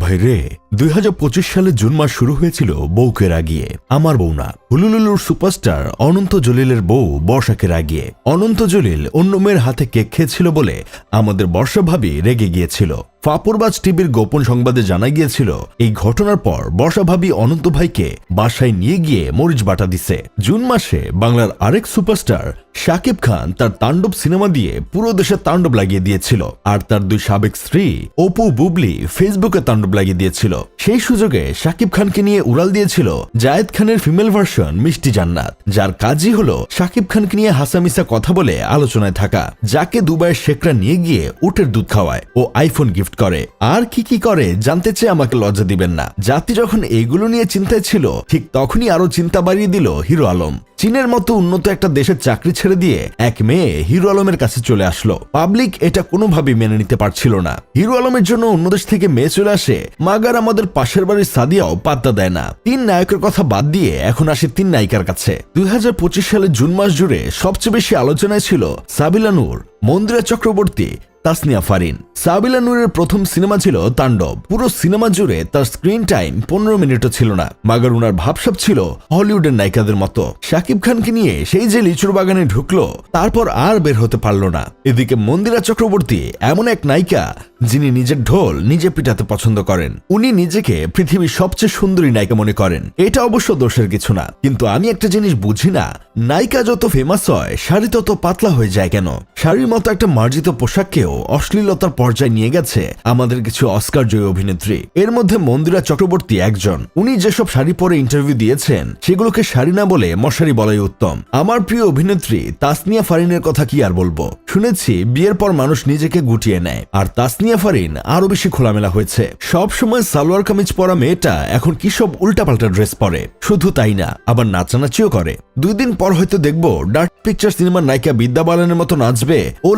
ভাইরে 2025 সালে জুন মাস শুরু হয়েছিল বউকে রাগিয়ে। আমার বউ না, হুলুলুলুর সুপারস্টার অনন্ত জলিলের বউ বর্ষাকে রাগিয়ে। অনন্ত জলিল অন্য মেয়ের হাতে কেক খেয়েছিল বলে আমাদের বর্ষা ভাবি রেগে গিয়েছিল। ফাপড়বাজ টিভির গোপন সংবাদে জানা গিয়েছিল এই ঘটনার পর বর্ষা ভাবি অনন্ত ভাইকে বাসায় নিয়ে গিয়ে মরিচ বাটা দিছে। জুন মাসে বাংলার আরেক সুপারস্টার শাকিব খান তার তাণ্ডব সিনেমা দিয়ে পুরো দেশে তাণ্ডব লাগিয়ে দিয়েছিল, আর তার দুই সাবেক স্ত্রী অপু বুবলি ফেসবুকে তাণ্ডব লাগিয়ে দিয়েছিল। সেই সুযোগে শাকিব খানকে নিয়ে উড়াল দিয়েছিল জায়েদ খানের ফিমেল ভার্সন মিষ্টি জান্নাত, যার কাজই হলো শাকিব খানকে নিয়ে হাসামিসা কথা বলে আলোচনায় থাকা, যাকে দুবাইয়ের শেখরা নিয়ে গিয়ে উটের দুধ খাওয়ায় ও আইফোন গিফট করে। আর কি করে জানতে চেয়ে আমাকে লজ্জা দিবেন না। জাতি যখন এইগুলো নিয়ে চিন্তায় ছিল, ঠিক তখনই আরো চিন্তা বাড়িয়ে দিল হিরো আলম। চীনের মতো উন্নত একটা দেশের চাকরি ছেড়ে দিয়ে এক মেয়ে হিরো আলমের কাছে চলে আসলো। পাবলিক এটা কোনোভাবেই মেনে নিতে পারছিল না। হিরো আলমের জন্য অন্য দেশ থেকে মেয়ে চলে আসে, মাগার আমাদের পাশের বাড়ির সাদিয়াও পাত্তা দেয় না। 3 নায়কের কথা বাদ দিয়ে এখন আসে 3 নায়িকার কাছে। 2025 সালের জুন মাস জুড়ে সবচেয়ে বেশি আলোচনায় ছিল সাবিলা নূর, মন্দিরা চক্রবর্তী, তাসনিয়া ফারিন। সাবিলা নূরের প্রথম সিনেমা ছিল তাণ্ডব। পুরো সিনেমা জুড়ে তার স্ক্রিন টাইম 15 মিনিটও ছিল না। মাগার উনার ভাবসাব ছিল হলিউডের নায়িকাদের মতো। শাকিব খানকে নিয়ে সেই যে লিচুর বাগানে ঢুকলো, তারপর আর বের হতে পারলো না। এদিকে মন্দিরা চক্রবর্তী এমন এক নায়িকা যিনি নিজের ঢোল নিজে পিটাতে পছন্দ করেন। উনি নিজেকে পৃথিবীর সবচেয়ে সুন্দরী নায়িকা মনে করেন। এটা অবশ্য দোষের কিছু না, কিন্তু আমি একটা জিনিস বুঝি না, নায়িকা যত ফেমাস হয় শাড়ি তত পাতলা হয়ে যায় কেন? শাড়ির মতো একটা মার্জিত পোশাককেও অশ্লীলতার পর্যায়ে নিয়ে গেছে আমাদের কিছু অস্কার জয়ী অভিনেত্রী। এর মধ্যে মন্দিরা চক্রবর্তী একজন। উনি যেসব শাড়ি পরে ইন্টারভিউ দিয়েছেন, সেগুলোকে শাড়ি না বলে মশারি বলাই উত্তম। আমার প্রিয় অভিনেত্রী তাসনিয়া ফারিনের কথা কি আর বলবো। শুনেছি বিয়ের পর মানুষ নিজেকে গুটিয়ে নেয়, আর তাসনিয়া ফারিন আরো বেশি খোলামেলা হয়েছে। সব সময় সালোয়ার কামিজ পরা মেয়েটা এখন কি সব উল্টাপাল্টা ড্রেস পরে। শুধু তাই না, আবার নাচানাচিও করে। 2 দিন পর হয়তো দেখবো ডার্ক পিকচার সিনেমার নায়িকা বিদ্যা বালানের মতো নাচবে ও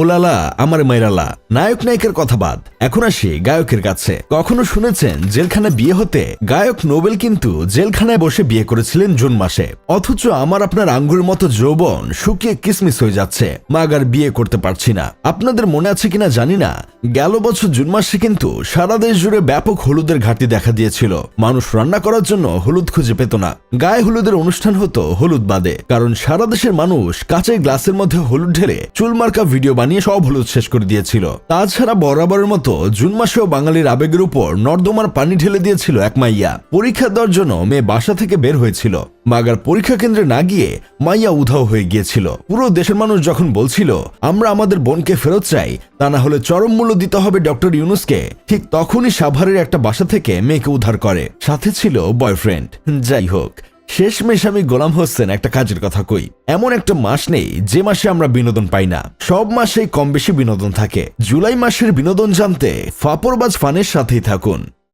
লালা আমার মাইরালা। নায়ক নায়িকার কথা বাদ, এখন আসি গায়কের কাছে। কখনো শুনেছেন জেলখানায় বিয়ে হতে? গায়ক নোবেল কিন্তু জেলখানায় বসে বিয়ে করেছিলেন জুন মাসে। অথচ আমার আপনার আঙ্গুরের মতো যৌবন শুকিয়ে কিসমিস হয়ে যাচ্ছে, মাগার বিয়ে করতে পারছি না। আপনাদের মনে আছে কিনা জানি না, গেল বছর জুন মাসে কিন্তু সারা দেশ জুড়ে ব্যাপক হলুদের ঘাটতি দেখা দিয়েছিল। মানুষ রান্না করার জন্য হলুদ খুঁজে পেত না। গায়ে হলুদের অনুষ্ঠান হতো হলুদ বাদে, কারণ সারা দেশের মানুষ কাঁচের গ্লাসের মধ্যে হলুদ ঢেলে চুলমার্কা ভিডিও বানিয়ে সব হলুদ শেষ করে দিয়েছিল। তাছাড়া বরাবরের মতো জুন মাসেও বাঙালির আবেগের উপর নর্দমার পানি ঢেলে দিয়েছিল এক মাইয়া। পরীক্ষা দেওয়ার জন্য মেয়ে বাসা থেকে বের হয়েছিল, মাগার পরীক্ষা কেন্দ্রে না গিয়ে মাইয়া উধাও হয়ে গিয়েছিল। পুরো দেশের মানুষ যখন বলছিল আমরা আমাদের বোনকে ফেরত চাই, তা না হলে চরম মূল্য দিতে হবে ডক্টর ইউনুসকে, ঠিক তখনই সাভারের একটা বাসা থেকে মেয়েকে উদ্ধার করে। সাথে ছিল বয়ফ্রেন্ড। যাই হোক, শেষমেশ আমি গোলাম হোসেন একটা কাজের কথা কই। এমন একটা মাস নেই যে মাসে আমরা বিনোদন পাই না। সব মাসেই কম বেশি বিনোদন থাকে। জুলাই মাসের বিনোদন জানতে ফাপড়বাজ ফানের সাথেই থাকুন।